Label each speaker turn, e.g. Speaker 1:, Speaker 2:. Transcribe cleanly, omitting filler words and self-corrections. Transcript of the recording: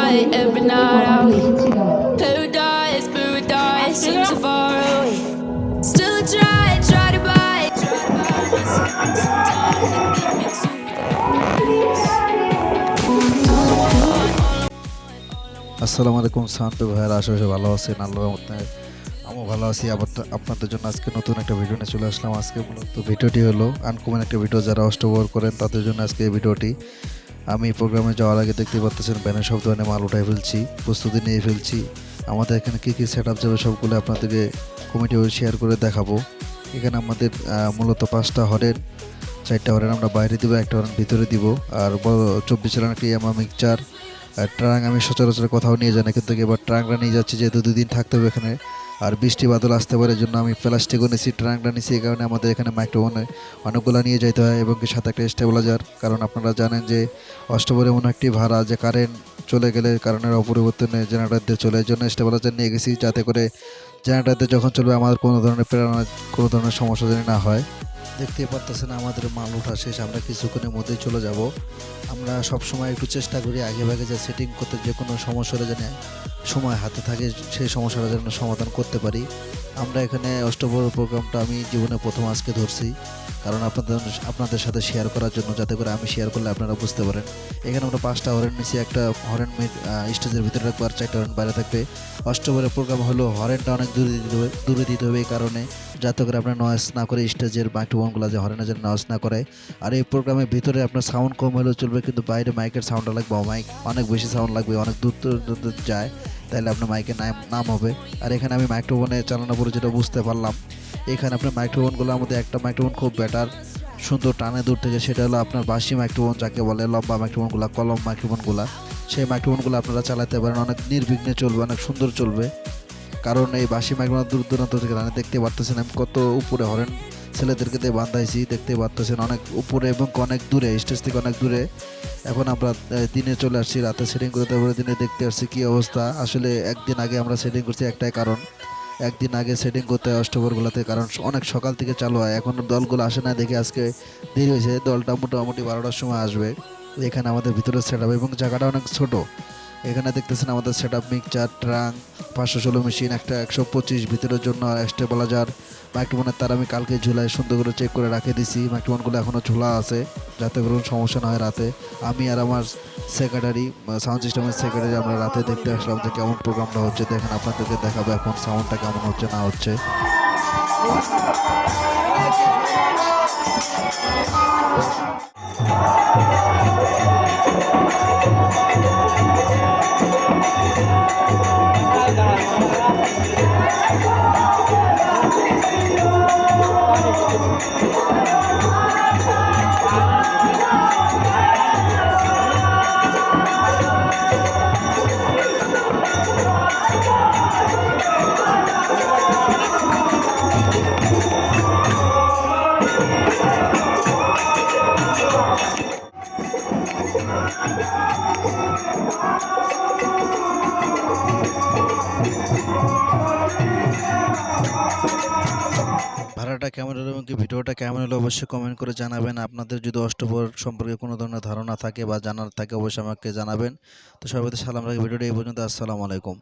Speaker 1: night, every night out. Paradise, paradise seems so far away. Still try to buy it.
Speaker 2: আসসালামু আলাইকুম শান্ত ভাইয়ের আশেপাশে ভালো আছেন আল্লাহর রহমতে আমিও ভালো আছি। আপনাদের জন্য আজকে নতুন একটা ভিডিও নিয়ে চলে আসলাম। আজকে মূলত ভিডিওটি হলো আনকমন একটা ভিডিও, যারা অষ্টপ্রহর করেন তাদের জন্য আজকে এই ভিডিওটি। আমি প্রোগ্রামে যাওয়ার আগে দেখতে পাচ্ছেন ব্যানের সব ধরনের মাল উঠাই ফেলছি, প্রস্তুতি নিয়ে ফেলছি। আমাদের এখানে কী কী সেট আপ যাবে সবগুলো আপনাদেরকে কমিটি শেয়ার করে দেখাবো। এখানে আমাদের মূলত 5টা হরেন, 4টা হরেন আমরা বাইরে দিব, 1টা হরেন ভিতরে দিব। আর 24 চালান একটা ইয়ামা মিক্সচার আর ট্রাঙ্ক আমি সচরাচর কোথাও নিয়ে যাই না, কিন্তু এবার ট্রাঙ্কটা নিয়ে যাচ্ছি যেহেতু 2 দিন থাকতে হবে এখানে। আর বৃষ্টি বাদল আসতে পারে, এই জন্য আমি প্লাস্টিকও নিয়েছি, ট্রাঙ্কটা নিয়েছি। এই কারণে আমাদের এখানে মাইক্রোফোনে অনেকগুলো নিয়ে যেতে হয় এবং কি সাথে একটা স্টেবিলাইজার। কারণ আপনারা জানেন যে অষ্টপ্রহরে এমন একটি ভাড়া যে কারেন্ট চলে গেলে কারণের অপরিবর্তনে জেনারেটর দিয়ে চলে, এই জন্য স্টেবিলাইজার নিয়ে গেছি যাতে করে জেনারেটর দিয়ে যখন চলবে আমাদের কোনো ধরনের প্রেরণা কোনো ধরনের সমস্যা যেন না হয়। দেখতেই পারতেছেন আমাদের মাল ওঠা শেষ, আমরা কিছুক্ষণের মধ্যেই চলে যাব। আমরা সব সময় একটু চেষ্টা করি আগে ভাগে যে সেটিং করতে, যে কোনো সমস্যা হলে যেন সময় হাতে থাকে, সেই সমস্যাটা যেন সমাধান করতে পারি। আমরা এখানে অষ্টপ্রহর প্রোগ্রামটা আমি জীবনে প্রথম আজকে ধরছি, কারণ আপনাদের সাথে শেয়ার করার জন্য, যাতে করে আমি শেয়ার করলে আপনারা বুঝতে পারেন। এখানে আমরা 5টা হরেন নিচে, একটা হরেন স্টেজের ভিতরে রাখবো আর 4টা হরেন বাইরে থাকবে। অষ্টপ্রহরের প্রোগ্রাম হলো হরেনটা অনেক দূরে দিতে হবে, এই কারণে যাতে করে আপনার নয়েজ না করে স্টেজের মাইক্রোফোনগুলো যে হরেনের যেন নয়েজ না করে। আর এই প্রোগ্রামের ভিতরে আপনার সাউন্ড কম হলেও চলবে, কিন্তু বাইরে মাইকের সাউন্ডটা লাগবে, মাইক অনেক বেশি সাউন্ড লাগবে, অনেক দূর যায়, তাহলে আপনার মাইকের নাম হবে। আর এখানে আমি মাইক্রোফোনে চালানো পরে যেটা বুঝতে পারলাম, এখানে আপনার মাইক্রোফোনগুলোর মধ্যে একটা মাইক্রোফোন খুব বেটার, সুন্দর টানে দূর থেকে, সেটা হলো আপনার বাঁশি মাইক্রোফোন যাকে বলে, লম্বা মাইক্রোফোনগুলো, কলম মাইক্রোফোনগুলো। সেই মাইক্রোফোনগুলো আপনারা চালাতে পারেন, অনেক নির্বিঘ্নে চলবে, অনেক সুন্দর চলবে। কারণ এই বাঁশি মাইক্রোফোন দূর দূরান্ত থেকে টানে। দেখতে পারতেছেন আমি কত উপরে হরেন ছেলেদেরকে দিয়ে বান্ধাইছি, দেখতে পারতেছেন অনেক উপরে এবং অনেক দূরে, স্টেজ থেকে অনেক দূরে। এখন আমরা দিনে চলে আসছি, রাতে সেটিং করতে পারে, দিনে দেখতে আসছি কী অবস্থা। আসলে একদিন আগে আমরা সেটিং করছি, একটাই কারণ, একদিন আগে সেটিং করতে হয় অষ্টপ্রহরগুলোতে, কারণ অনেক সকাল থেকে চালু হয়। এখন দলগুলো আসে না দেখে আজকে দেরি হয়েছে, দলটা মোটামুটি 12টার সময় আসবে। এখানে আমাদের ভিতরে সেট আপ এবং জায়গাটা অনেক ছোট। এখানে দেখতেছেন আমাদের set up mixture, trunk, 516 machine, একটা 125 ভিতরের জন্য স্টেবিলাইজার, মাইক্রোফোনের তার আমি কালকে ঝুলাই সুন্দর করে চেক করে রাখে দিছি। মাইক্রোফোনগুলো এখনও ঝোলা আছে যাতে কোনো সমস্যা না হয় রাতে। আমি আর আমার সেক্রেটারি, সাউন্ড সিস্টেমের সেক্রেটারি, আমরা রাতে দেখতে আসলাম যে কেমন প্রোগ্রামটা হচ্ছে। দেখেন আপনাদেরকে দেখাবো এখন সাউন্ডটা কেমন হচ্ছে না হচ্ছে। ভাড়াটা কেমন হলো এবং কি ভিডিওটা কেমন হলো অবশ্যই কমেন্ট করে জানাবেন। আপনাদের যদি অষ্টপ্রহর সম্পর্কে কোনো ধরনের ধারণা থাকে বা জানার থাকে অবশ্যই আমাকে জানাবেন। তো সবাই সালাম রাখি, ভিডিওটা এই পর্যন্ত। আসসালামু আলাইকুম।